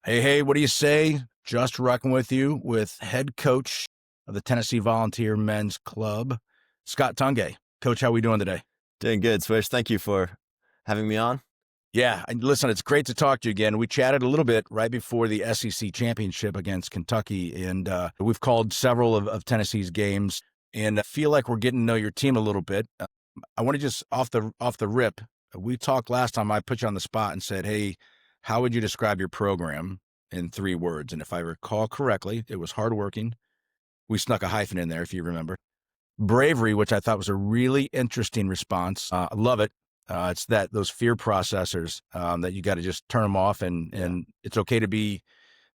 Hey, what do you say? Just rocking with you with head coach of the Tennessee Volunteer Men's Club, Scott Tungay. Coach, how we doing today? Doing good, Swish. Thank you for having me on. Yeah, and listen, it's great to talk to you again. We chatted a little bit right before the SEC championship against Kentucky, and we've called several of Tennessee's games, and I feel like we're getting to know your team a little bit. I want to just off the rip. We talked last time. I put you on the spot and said, "Hey, how would you describe your program in 3 words?" And if I recall correctly, it was hardworking. We snuck a hyphen in there, if you remember. Bravery, which I thought was a really interesting response. I love it. It's those fear processors that you got to just turn them off, and it's okay to be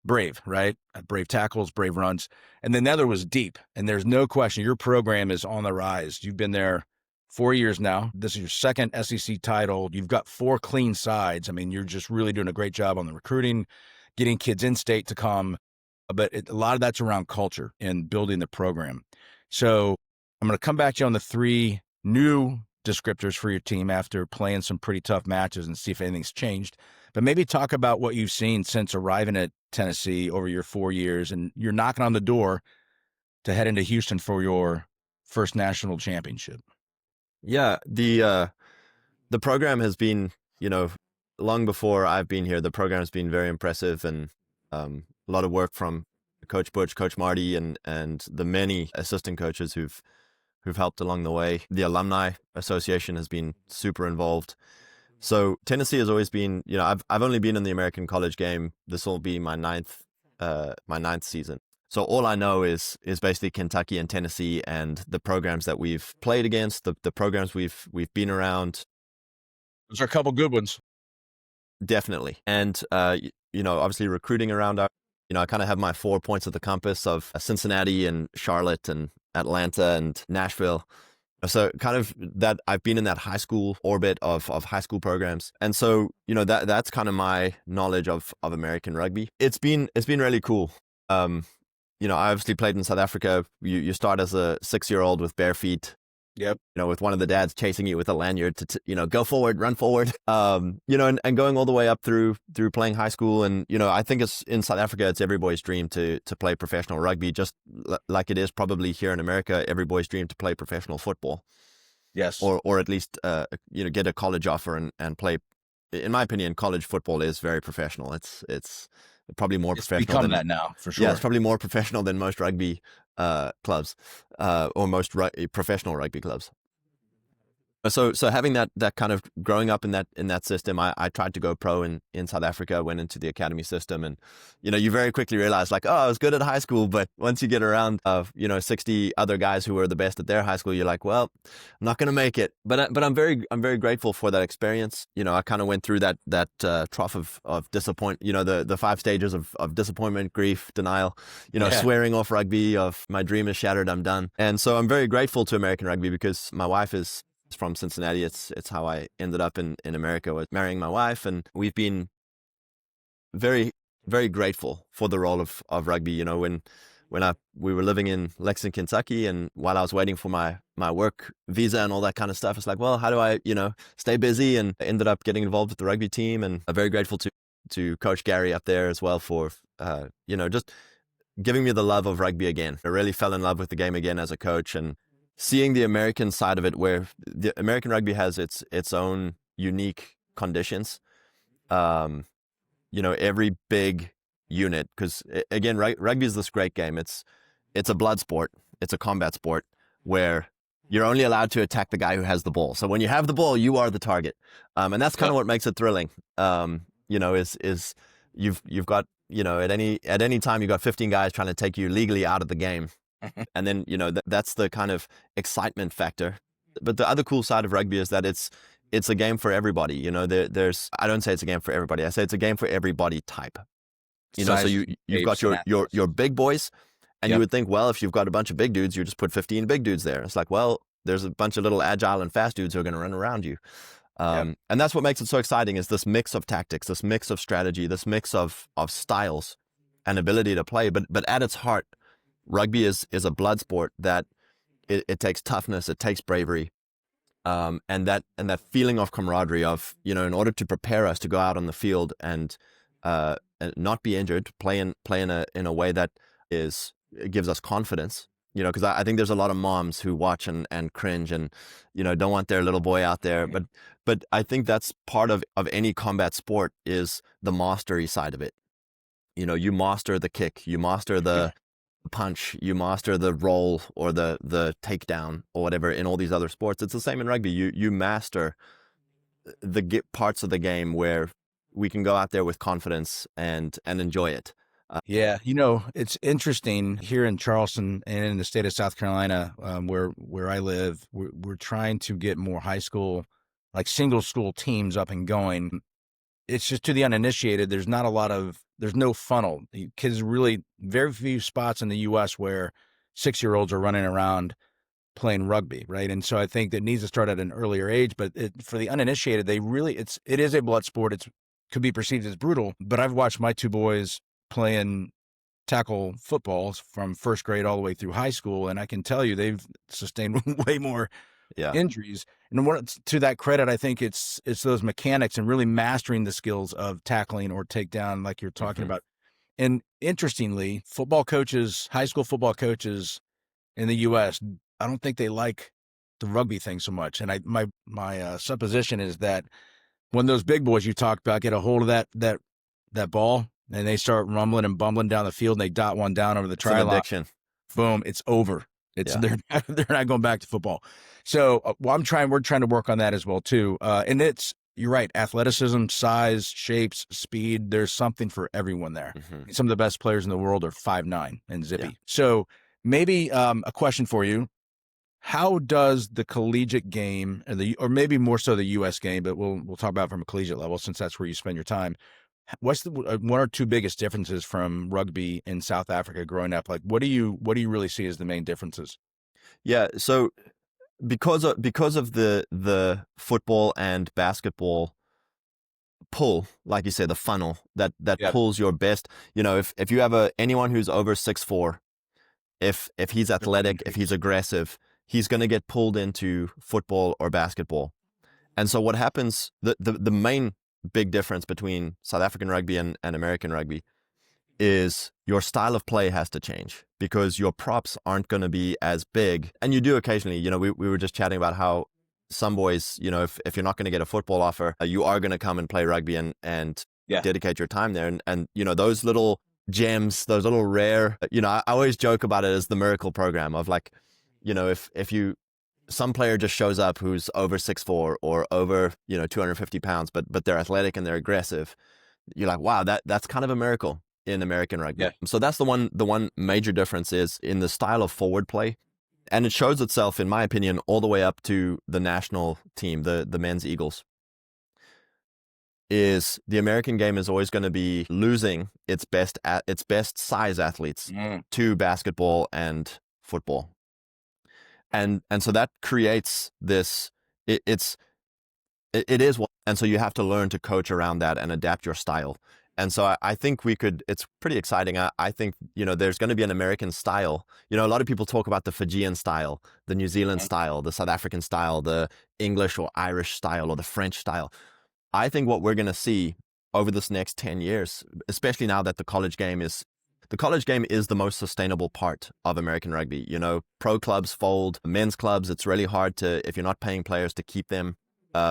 brave, right? Brave tackles, brave runs. And then the other was deep. And there's no question your program is on the rise. You've been there 4 years now. This is your second SEC title. You've got 4 clean sides. I mean, you're just really doing a great job on the recruiting, getting kids in state to come. But a lot of that's around culture and building the program. So I'm going to come back to you on the 3 new descriptors for your team after playing some pretty tough matches and see if anything's changed. But maybe talk about what you've seen since arriving at Tennessee over your 4 years, and you're knocking on the door to head into Houston for your first national championship. Yeah, the program has been, long before I've been here, the program has been very impressive, and a lot of work from Coach Butch, Coach Marty, and the many assistant coaches who've helped along the way. The Alumni Association has been super involved. So Tennessee has always been, I've only been in the American college game. This will be my ninth season. So all I know is basically Kentucky and Tennessee and the programs that we've played against, the programs we've been around. Those are a couple good ones. Definitely. And, obviously recruiting around I kind of have my 4 points of the compass of Cincinnati and Charlotte and Atlanta and Nashville. So kind of that I've been in that high school orbit of high school programs. And so, that's kind of my knowledge of American rugby. It's been really cool. I obviously played in South Africa. You start as a 6-year-old with bare feet. Yep. With one of the dads chasing you with a lanyard to go forward, run forward. And going all the way up through playing high school. And, I think it's in South Africa, it's every boy's dream to play professional rugby, just like it is probably here in America, every boy's dream to play professional football. Yes. Or at least, get a college offer and play. In my opinion, college football is very professional. It's probably more professional than that now, for sure. Yeah, it's probably more professional than most rugby clubs or most professional rugby clubs. So having that kind of growing up in that system, I tried to go pro in South Africa, went into the academy system, and you very quickly realize like, oh, I was good at high school, but once you get around 60 other guys who were the best at their high school, you're like, well, I'm not going to make it. But I'm very grateful for that experience. I kind of went through that trough of disappointment, the 5 stages of disappointment, grief, denial, swearing off rugby, of my dream is shattered, I'm done. And so I'm very grateful to American rugby because my wife is from Cincinnati. It's how I ended up in America, with marrying my wife, and we've been very, very grateful for the role of rugby. When we were living in Lexington, Kentucky, and while I was waiting for my work visa and all that kind of stuff, it's like, well, how do I stay busy? And I ended up getting involved with the rugby team, and I'm very grateful to Coach Gary up there as well for just giving me the love of rugby again. I really fell in love with the game again as a coach, and seeing the American side of it, where the American rugby has its own unique conditions. Every big unit, because again, rugby is this great game. It's a blood sport. It's a combat sport where you're only allowed to attack the guy who has the ball. So when you have the ball, you are the target, and that's kind of what makes it thrilling. Is you've got at any time you've got 15 guys trying to take you legally out of the game. And then, that's the kind of excitement factor. But the other cool side of rugby is that it's a game for everybody. There's I don't say it's a game for everybody. I say it's a game for every body type. So you've got your big boys, and you would think, well, if you've got a bunch of big dudes, you just put 15 big dudes there. It's like, well, there's a bunch of little agile and fast dudes who are going to run around you. And that's what makes it so exciting, is this mix of tactics, this mix of strategy, this mix of styles and ability to play. But at its heart, rugby is a blood sport that it takes toughness, it takes bravery, and that feeling of camaraderie of, in order to prepare us to go out on the field and not be injured, play in a way that gives us confidence. Because I think there's a lot of moms who watch and cringe and don't want their little boy out there. But I think that's part of any combat sport, is the mastery side of it. You master the kick, you master the punch, you master the roll or the takedown or whatever. In all these other sports, it's the same in rugby. You master the parts of the game where we can go out there with confidence and enjoy it. Yeah, it's interesting here in Charleston and in the state of South Carolina, where I live. We're trying to get more high school, like single school teams up and going. It's just, to the uninitiated, there's no funnel. Kids, really very few spots in the U.S. where 6-year-olds are running around playing rugby, right? And so I think that needs to start at an earlier age. But for the uninitiated, it is a blood sport. It could be perceived as brutal, but I've watched my two boys playing tackle footballs from first grade all the way through high school, and I can tell you they've sustained way more injuries. And to that credit, I think it's those mechanics and really mastering the skills of tackling or takedown, like you're talking about. And interestingly, high school football coaches in the U.S., I don't think they like the rugby thing so much. And my supposition is that when those big boys you talked about get a hold of that ball and they start rumbling and bumbling down the field and they dot one down over the try line, boom, it's over. They're not going back to football. So we're trying to work on that as well too. And you're right, athleticism, size, shapes, speed. There's something for everyone there. Some of the best players in the world are 5'9" and zippy. Yeah. So maybe a question for you: how does the collegiate game, or maybe more so the U.S. game, but we'll talk about it from a collegiate level since that's where you spend your time. What's the one or two biggest differences from rugby in South Africa growing up? Like, what do you really see as the main differences? Yeah, so because of the football and basketball pull, like you said, the funnel that pulls your best. If you have anyone who's over 6'4", if he's athletic, if he's aggressive, he's going to get pulled into football or basketball. And so what happens? The main big difference between South African rugby and American rugby is your style of play has to change, because your props aren't going to be as big. And you do occasionally, we were just chatting about how some boys, if you're not going to get a football offer, you are going to come and play rugby and dedicate your time there. And those little gems, those little rare, I always joke about it as the miracle program of, like, if some player just shows up who's over 6'4" or over 250 pounds, but they're athletic and they're aggressive, you're like, wow, that's kind of a miracle in American rugby. Yeah. So that's the one major difference is in the style of forward play, and it shows itself, in my opinion, all the way up to the national team, the men's Eagles. Is the American game is always going to be losing its best size athletes to basketball and football. And so that creates this, it is what, and so you have to learn to coach around that and adapt your style. And so I think it's pretty exciting. I think, there's going to be an American style. A lot of people talk about the Fijian style, the New Zealand style, the South African style, the English or Irish style, or the French style. I think what we're going to see over this next 10 years, especially now that the college game is the most sustainable part of American rugby. Pro clubs fold, men's clubs, it's really hard if you're not paying players, to keep them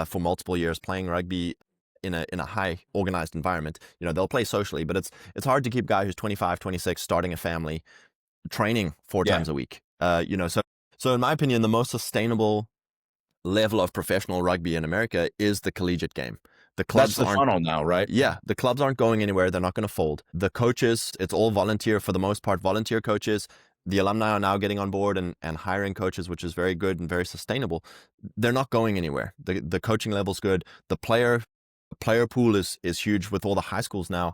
for multiple years playing rugby in a high organized environment. They'll play socially, but it's hard to keep a guy who's 25, 26, starting a family, training 4 times a week. So in my opinion, the most sustainable level of professional rugby in America is the collegiate game. The clubs That's the funnel now, right? Yeah, the clubs aren't going anywhere. They're not going to fold. The coaches, it's all volunteer for the most part, volunteer coaches. The alumni are now getting on board and hiring coaches, which is very good and very sustainable. They're not going anywhere. The coaching level's good. The player pool is huge with all the high schools now.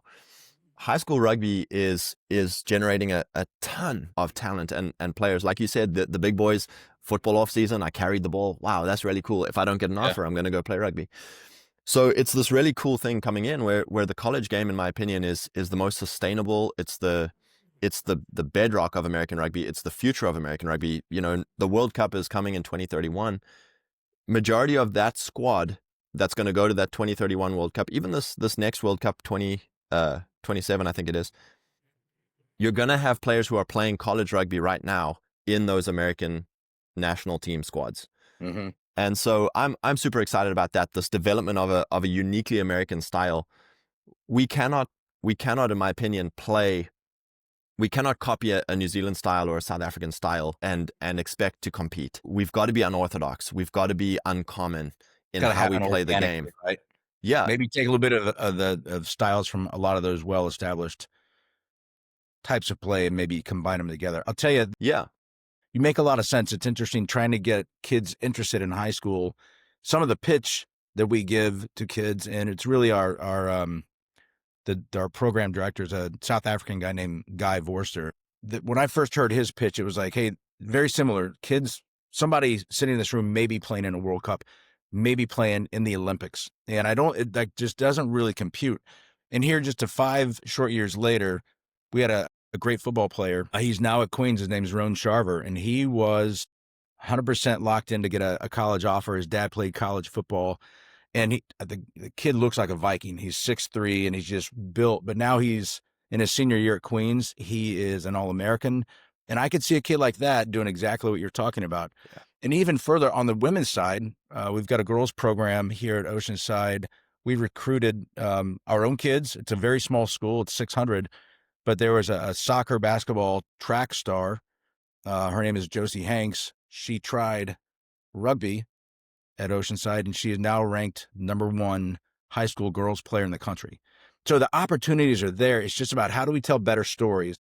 High school rugby is generating a ton of talent and players. Like you said, the big boys, football off season, I carried the ball. Wow, that's really cool. If I don't get an offer, I'm going to go play rugby. So it's this really cool thing coming in where the college game, in my opinion, is the most sustainable. It's the bedrock of American rugby. It's the future of American rugby. The World Cup is coming in 2031. Majority of that squad that's going to go to that 2031 World Cup, even this next World Cup 27, I think it is, you're going to have players who are playing college rugby right now in those American national team squads. Mm-hmm. And so I'm super excited about that. This development of a uniquely American style. We cannot, in my opinion, we cannot copy a New Zealand style or a South African style and expect to compete. We've got to be unorthodox. We've got to be uncommon in how we play the game. Right? Yeah. Maybe take a little bit of styles from a lot of those well-established types of play and maybe combine them together. I'll tell you, Yeah. you make a lot of sense. It's interesting trying to get kids interested in high school. Some of the pitch that we give to kids, and it's really our program director is a South African guy named Guy Vorster. When I first heard his pitch, it was like, hey, very similar. Kids, somebody sitting in this room may be playing in a World Cup, maybe playing in the Olympics. And it like just doesn't really compute. And here, just 5 short years later, we had a great football player. He's now at Queens. His name is Roan Sharver, and he was 100% locked in to get a college offer. His dad played college football. And the kid looks like a Viking. He's 6'3", and he's just built. But now he's in his senior year at Queens. He is an All-American. And I could see a kid like that doing exactly what you're talking about. Yeah. And even further on the women's side, we've got a girls program here at Oceanside. We recruited our own kids. It's a very small school. It's 600. But there was a soccer, basketball, track star. Her name is Josie Hanks. She tried rugby at Oceanside, and she is now ranked #1 high school girls player in the country. So the opportunities are there. It's just about how do we tell better stories.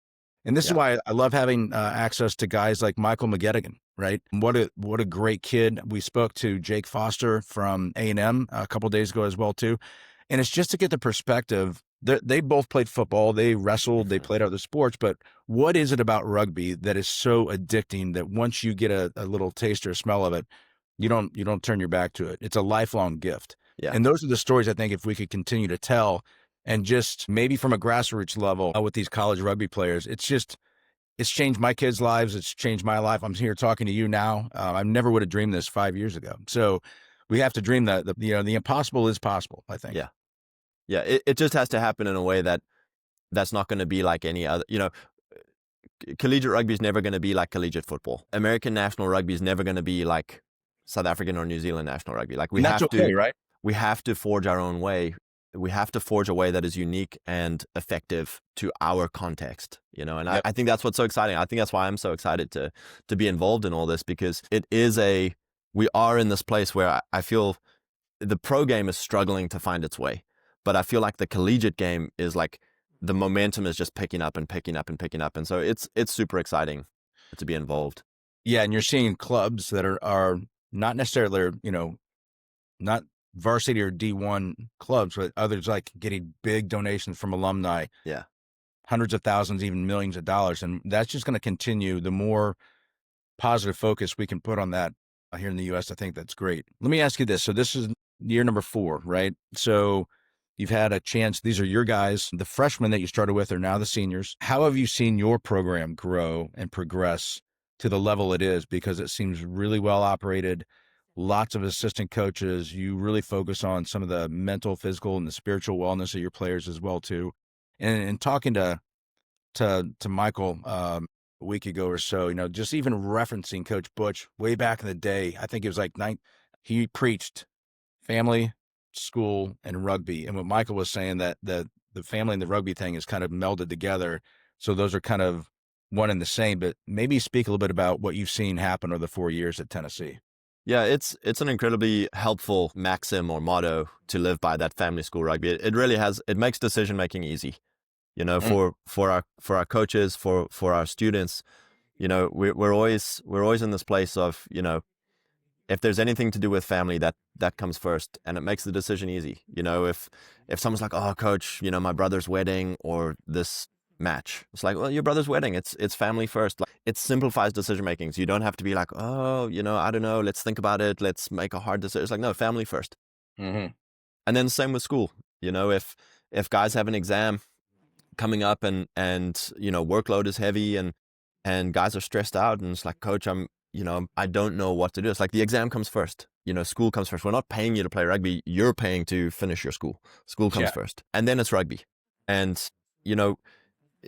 And this is why I love having access to guys like Michael McGettigan, right? What a great kid. We spoke to Jake Foster from A&M a couple of days ago as well, too. And it's just to get the perspective. They both played football. They wrestled. They played other sports. But what is it about rugby that is so addicting that once you get a little taste or a smell of it, you don't turn your back to it. It's a lifelong gift. Yeah. And those are the stories I think if we could continue to tell, and just maybe from a grassroots level with these college rugby players, it's changed my kids' lives. It's changed my life. I'm here talking to you now. I never would have dreamed this 5 years ago. So we have to dream that the impossible is possible, I think. Yeah. Yeah. It just has to happen in a way that's not going to be like any other, collegiate rugby is never going to be like collegiate football. American national rugby is never going to be like South African or New Zealand national rugby. Like we have to forge our own way. We have to forge a way that is unique and effective to our context, and I think that's what's so exciting. I think that's why I'm so excited to be involved in all this, because we are in this place where I feel the pro game is struggling to find its way, but I feel like the collegiate game is like the momentum is just picking up and picking up and picking up. And so it's super exciting to be involved. Yeah. And you're seeing clubs that are not necessarily, not varsity or D1 clubs, but others like getting big donations from alumni. Yeah. Hundreds of thousands, even millions of dollars. And that's just going to continue. The more positive focus we can put on that here in the U.S., I think that's great. Let me ask you this. So this is year number 4, right? So you've had a chance. These are your guys. The freshmen that you started with are now the seniors. How have you seen your program grow and progress to the level it is? Because it seems really well operated. Lots of assistant coaches. You really focus on some of the mental, physical, and the spiritual wellness of your players as well, too. And talking to Michael a week ago or so, just even referencing Coach Butch way back in the day, I think it was like he preached family, school, and rugby. And what Michael was saying, that the family and the rugby thing is kind of melded together. So those are kind of one and the same. But maybe speak a little bit about what you've seen happen over the 4 years at Tennessee. Yeah, it's an incredibly helpful maxim or motto to live by, that family school rugby. It really has. It makes decision making easy, for our coaches, for our students. We're always in this place of, if there's anything to do with family, that comes first, and it makes the decision easy. If someone's like, oh, coach, my brother's wedding or this match, it's like, well, your brother's wedding, it's family first. Like, it simplifies decision making. So you don't have to be like, oh, I don't know, let's think about it, let's make a hard decision. It's like, no, family first. Mm-hmm. And then same with school. If guys have an exam coming up and workload is heavy and guys are stressed out, and it's like, coach, I don't know what to do. It's like the exam comes first. School comes first. We're not paying you to play rugby. You're paying to finish your school. School comes first. And then it's rugby. And, you know,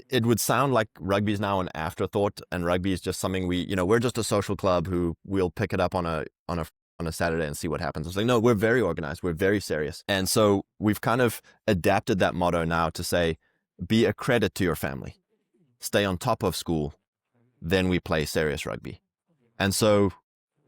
it would sound like rugby is now an afterthought, and rugby is just something we're just a social club who we'll pick it up on a Saturday and see what happens. It's like, no, we're very organized. We're very serious. And so we've kind of adapted that motto now to say, be a credit to your family, stay on top of school, then we play serious rugby. And so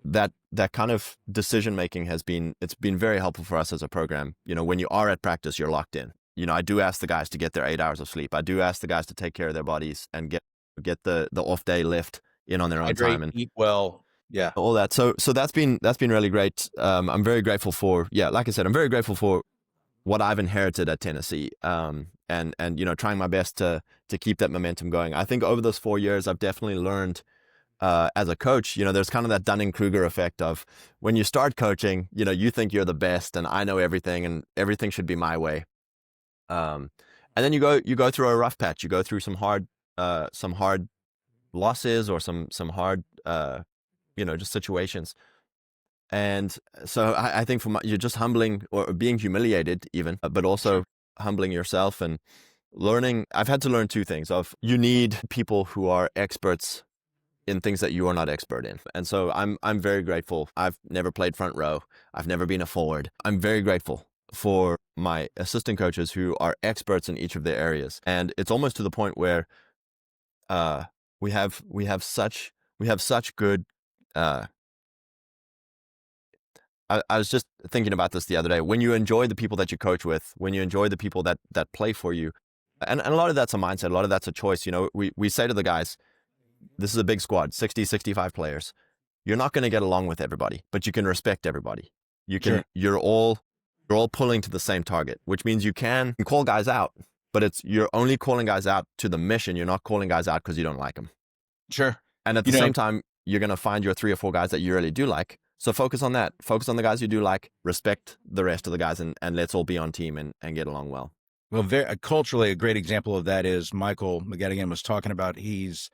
that kind of decision making it's been very helpful for us as a program. When you are at practice, you're locked in. I do ask the guys to get their 8 hours of sleep. I do ask the guys to take care of their bodies and get the off day lift in on their own time and eat well. Yeah. All that. So that's been really great. I'm very grateful for, like I said, I'm very grateful for what I've inherited at Tennessee. And trying my best to keep that momentum going. I think over those 4 years, I've definitely learned as a coach, there's kind of that Dunning-Kruger effect of when you start coaching, you think you're the best and I know everything and everything should be my way. And then you go through a rough patch. You go through some hard losses or some hard, just situations. And so I think you're just humbling or being humiliated even, but also humbling yourself and learning. I've had to learn two things of you need people who are experts in things that you are not expert in. And so I'm very grateful. I've never played front row. I've never been a forward. I'm very grateful for my assistant coaches who are experts in each of their areas. And it's almost to the point where we have such good I was just thinking about this the other day. When you enjoy the people that you coach with, when you enjoy the people that play for you, and a lot of that's a mindset, a lot of that's a choice. We say to the guys, this is a big squad, 60, 65 players. You're not going to get along with everybody, but you can respect everybody. You're all pulling to the same target, which means you can call guys out, but you're only calling guys out to the mission. You're not calling guys out because you don't like them. Sure. And at the same time, you're going to find your 3 or 4 guys that you really do like. So focus on that. Focus on the guys you do like, respect the rest of the guys, and let's all be on team and get along well. Well, culturally, a great example of that is Michael McGettigan was talking about. He's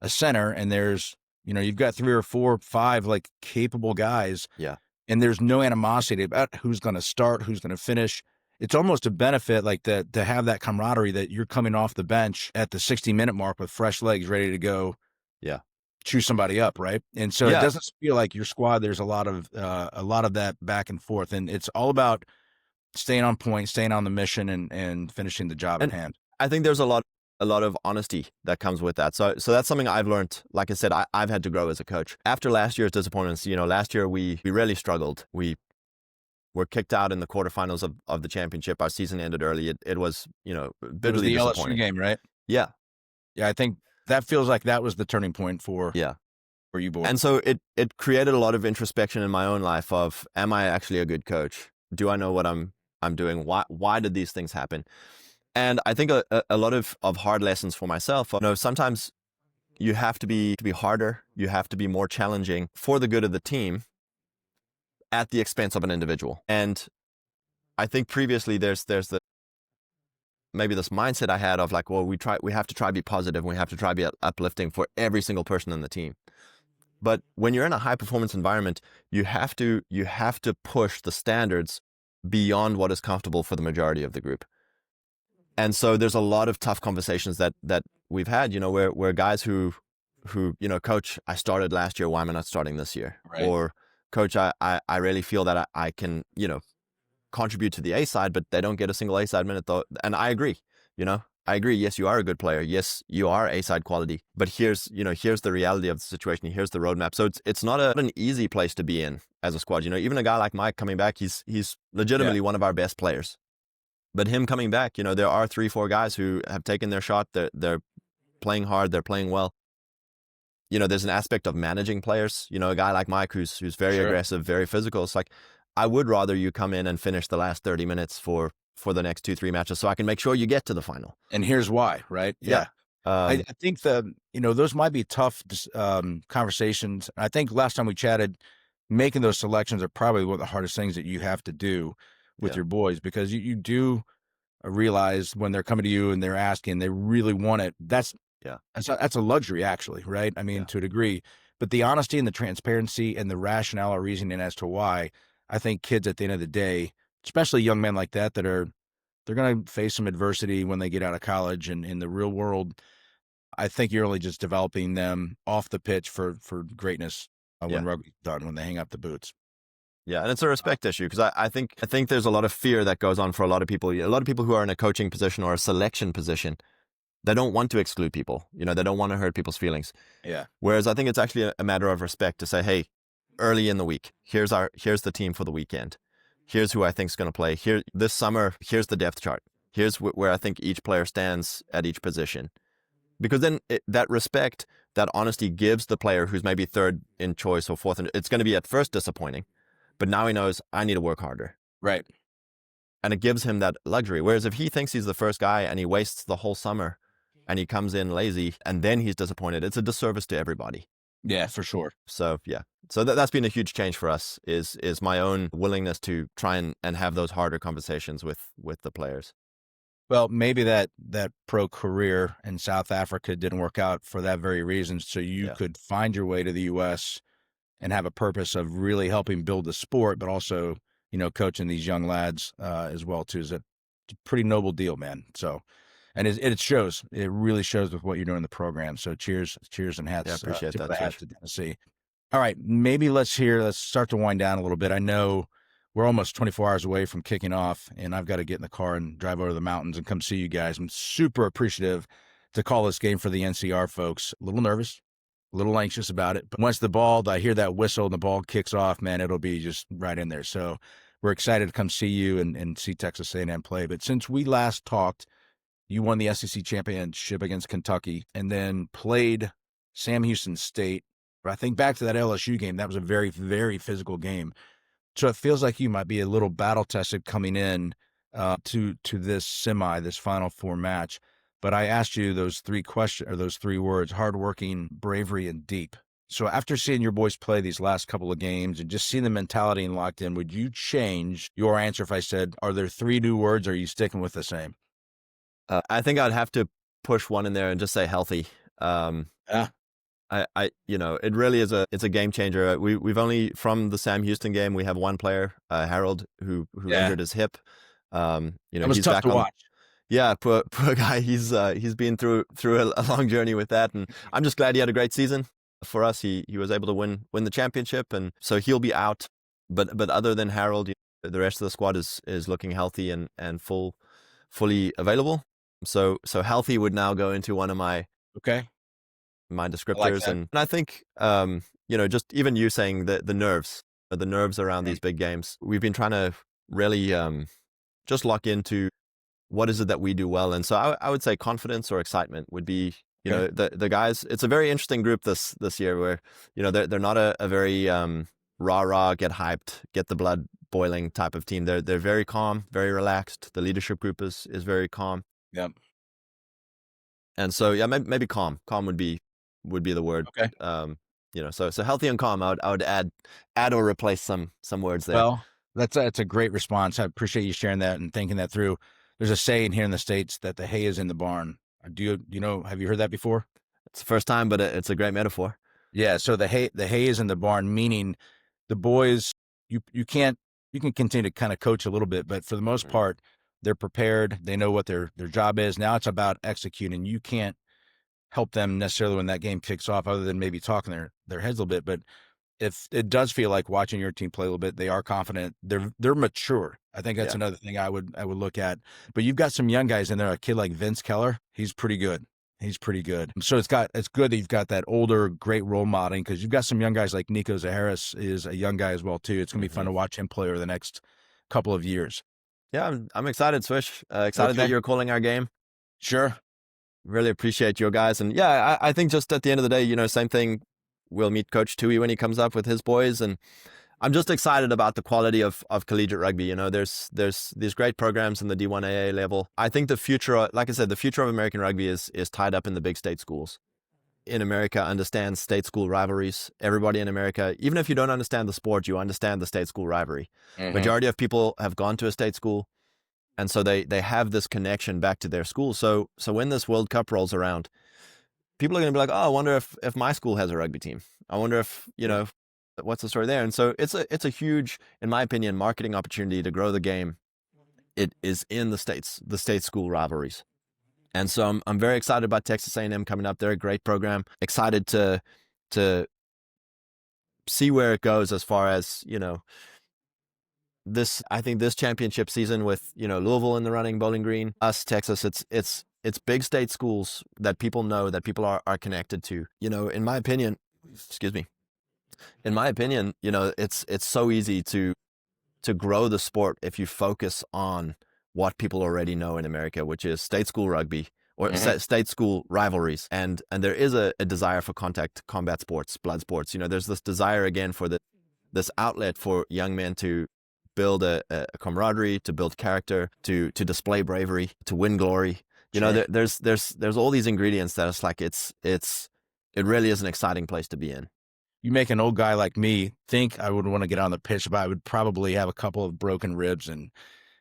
a center, and there's, you've got 3 or 4, 5 like capable guys. Yeah. And there's no animosity about who's going to start, who's going to finish. It's almost a benefit like that to have that camaraderie that you're coming off the bench at the 60-minute mark with fresh legs ready to go. Yeah. Chew somebody up, right? And so it doesn't feel like your squad. There's a lot of that back and forth, and it's all about staying on point, staying on the mission, and finishing the job at hand. I think there's a lot of honesty that comes with that. So that's something I've learned. Like I said, I've had to grow as a coach. After last year's disappointments, last year we really struggled. We were kicked out in the quarterfinals of the championship. Our season ended early. It was, bitterly the disappointing. LSU game, right? Yeah. Yeah, I think that feels like that was the turning point for you boys. And so it created a lot of introspection in my own life of, am I actually a good coach? Do I know what I'm doing? Why did these things happen? And I think a lot of hard lessons for myself. Sometimes you have to be harder. You have to be more challenging for the good of the team at the expense of an individual. And I think previously there's maybe this mindset I had of like, well, we have to try to be positive. We have to try to be uplifting for every single person on the team. But when you're in a high performance environment, you have to push the standards beyond what is comfortable for the majority of the group. And so there's a lot of tough conversations that we've had, where guys who, coach, I started last year, why am I not starting this year? Right. Or coach, I really feel that I can, contribute to the A side, but they don't get a single A side minute though. And I agree, I agree. Yes, you are a good player. Yes, you are A side quality, but here's the reality of the situation. Here's the roadmap. So it's not an easy place to be in as a squad. Even a guy like Mike coming back, he's legitimately one of our best players. But him coming back, there are 3, 4 guys who have taken their shot. They're playing hard. They're playing well. There's an aspect of managing players. A guy like Mike who's very aggressive, very physical. It's like, I would rather you come in and finish the last 30 minutes for the next 2-3 matches so I can make sure you get to the final. And here's why, right? Yeah. I think those might be tough conversations. I think last time we chatted, making those selections are probably one of the hardest things that you have to do with your boys, because you do realize when they're coming to you and they're asking, they really want it. That's a luxury, actually, right? I mean, to a degree, but the honesty and the transparency and the rationale or reasoning as to why, I think kids at the end of the day, especially young men like that are they're going to face some adversity when they get out of college, and in the real world, I think you're only just developing them off the pitch for greatness when Yeah. rugby's done, when they hang up the boots. Yeah, and it's a respect issue because I think there's a lot of fear that goes on for a lot of people. A lot of people who are in a coaching position or a selection position, they don't want to exclude people. They don't want to hurt people's feelings. Yeah. Whereas I think it's actually a matter of respect to say, hey, early in the week, here's the team for the weekend. Here's who I think is going to play. Here this summer, here's the depth chart. Here's where I think each player stands at each position. Because then that respect, that honesty gives the player who's maybe third in choice or fourth, and it's going to be at first disappointing, but now he knows I need to work harder. Right. And it gives him that luxury. Whereas if he thinks he's the first guy and he wastes the whole summer and he comes in lazy and then he's disappointed, it's a disservice to everybody. Yeah, for sure. So yeah. So that's been a huge change for us is my own willingness to try and have those harder conversations with the players. Well, maybe that pro career in South Africa didn't work out for that very reason. So you could find your way to the U.S. and have a purpose of really helping build the sport, but also, coaching these young lads as well too. It's a pretty noble deal, man. So, and it shows. It really shows with what you're doing in the program. So cheers and hats. Yeah, appreciate that. Hats to Tennessee. All right, maybe let's start to wind down a little bit. I know we're almost 24 hours away from kicking off, and I've got to get in the car and drive over to the mountains and come see you guys. I'm super appreciative to call this game for the NCR folks. A little nervous, a little anxious about it. But once I hear that whistle and the ball kicks off, man, it'll be just right in there. So we're excited to come see you and see Texas A&M play. But since we last talked, you won the SEC championship against Kentucky and then played Sam Houston State. But I think back to that LSU game, that was a very, very physical game. So it feels like you might be a little battle tested coming in to this Final Four match. But I asked you those three words: hardworking, bravery, and deep. So after seeing your boys play these last couple of games and just seeing the mentality and locked in, would you change your answer if I said, are there 3 new words, or are you sticking with the same? I think I'd have to push one in there and just say healthy. It really is it's a game changer. We've only, from the Sam Houston game, we have one player, Harold, who injured his hip. It was he's tough back to watch. Yeah, poor guy. He's been through a long journey with that, and I'm just glad he had a great season for us. He was able to win the championship, and so he'll be out. But other than Harold, the rest of the squad is looking healthy and fully available. So healthy would now go into one of my descriptors, and I think just even you saying the nerves around these big games, we've been trying to really just lock into what is it that we do well. And so I would say confidence or excitement would be the guys. It's a very interesting group this year where they're not a very rah get hyped, get the blood boiling type of team. They're very calm, very relaxed. The leadership group is very calm. Yep. And so maybe calm would be the word. Okay. So healthy and calm, I would add or replace some words there. Well, that's a great response. I appreciate you sharing that and thinking that through. There's a saying here in the States that the hay is in the barn. Do you know, have you heard that before? It's the first time, but it's a great metaphor. Yeah. So the hay is in the barn, meaning the boys, you can continue to kind of coach a little bit, but for the most part, they're prepared. They know what their job is. Now it's about executing. You can't help them necessarily when that game kicks off, other than maybe talking their heads a little bit. But if it does feel like watching your team play a little bit, they are confident. They're mature. I think that's another thing I would look at. But you've got some young guys in there. A kid like Vince Keller, he's pretty good. So it's good that you've got that older, great role modeling, because you've got some young guys like Nico Zaharis is a young guy as well too. It's gonna be fun to watch him play over the next couple of years. Yeah, I'm excited, Swish. Excited that you're calling our game. Sure. Really appreciate you guys. And yeah, I think just at the end of the day, same thing. We'll meet Coach Tui when he comes up with his boys. And I'm just excited about the quality of collegiate rugby. There's these great programs in the D1AA level. I think the future, like I said, the future of American rugby is tied up in the big state schools. In America, understands state school rivalries. Everybody in America, even if you don't understand the sport, you understand the state school rivalry. Mm-hmm. Majority of people have gone to a state school, and so they have this connection back to their school. So when this World Cup rolls around, people are going to be like, oh, I wonder if my school has a rugby team. I wonder if, what's the story there? And so it's a huge, in my opinion, marketing opportunity to grow the game it is in the state school rivalries. And so I'm very excited about Texas A&M coming up. They're a great program. Excited to see where it goes as far as, I think this championship season with, Louisville in the running, Bowling Green, us, Texas, it's big state schools that people know, that people are connected to. In my opinion, it's so easy to grow the sport if you focus on what people already know in America, which is state school rugby or state school rivalries. And there is a desire for combat sports, blood sports. There's this desire again for this outlet for young men to build a camaraderie, to build character, to display bravery, to win glory. Sure. There's all these ingredients that it's like it really is an exciting place to be in. You make an old guy like me think I would want to get on the pitch, but I would probably have a couple of broken ribs and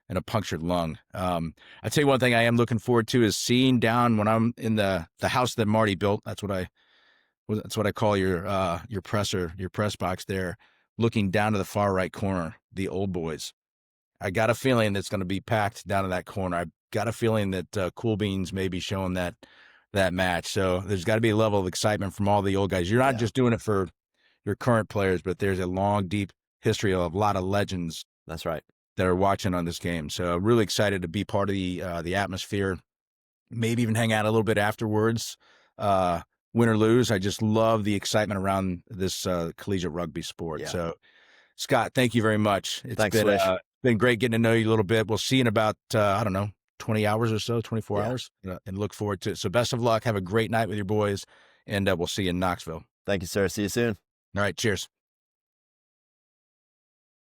a punctured lung. I tell you one thing I am looking forward to is seeing down when I'm in the house that Marty built. That's what I call your press box there, looking down to the far right corner, the old boys. I got a feeling that's going to be packed down in that corner. I got a feeling that Cool Beans may be showing that match. So there's got to be a level of excitement from all the old guys. You're not just doing it for your current players, but there's a long, deep history of a lot of legends. That's right. That are watching on this game. So really excited to be part of the atmosphere, maybe even hang out a little bit afterwards, win or lose. I just love the excitement around this collegiate rugby sport. Yeah. So Scott, thank you very much. Thanks, Swish. Been great getting to know you a little bit. We'll see you in about, 20 hours or so, 24 hours, and look forward to it. So best of luck. Have a great night with your boys, and we'll see you in Knoxville. Thank you, sir. See you soon. All right. Cheers.